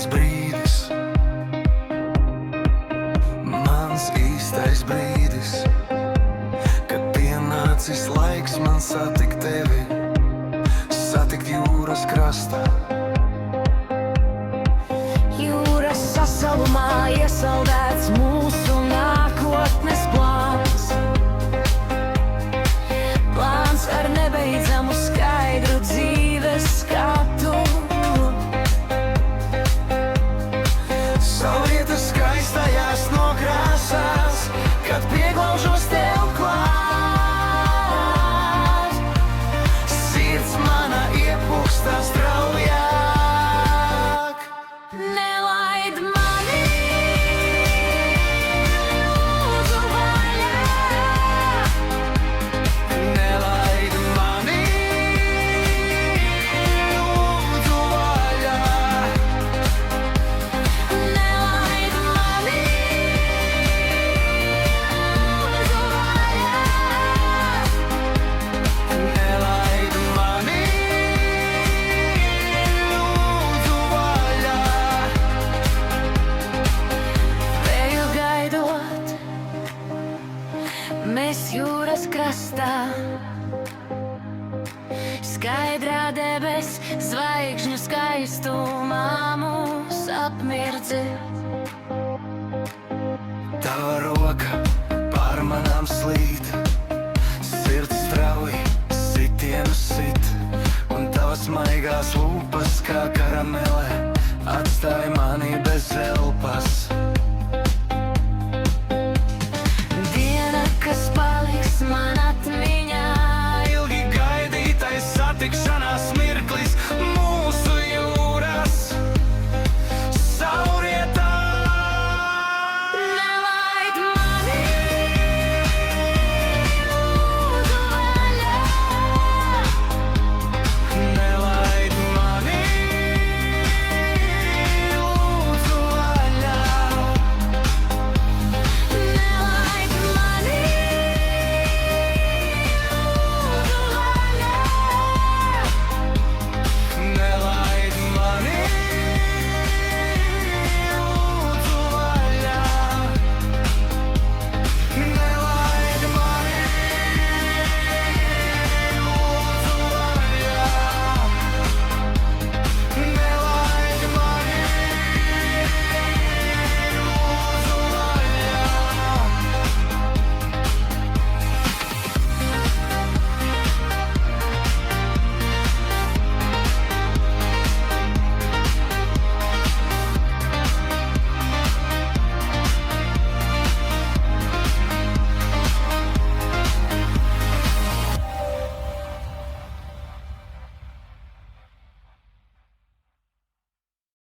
tas brīdis, mans īstais brīdis, kad pienācis laiks man satikt tevi, satikt jūras krastā. Jūras sasalumā iesaldēts mūsu nākotnes plāns. Plāns ar nebeidzamu skaidru dzīves skatu. Saulrieta skaistajās nokrāsās, kad pieglaužos tev klāt. Sirds mana iepukstā straujāk. Nelaid mani, lūdzu vaļā. Nelaid mani, lūdzu vaļā. Nelaid mani, lūdzu vaļā. Nelaid mani, lūdzu vaļā. Vēju gaidot, mēs jūras krastā. Skaidrā debes zvaigžņu skaistumā mūs apmirdzi. Tava roka pār manām slīd, sirds strauji sitienu sit, un tavas maigās lūpas kā karamele atstāj mani bez elpas.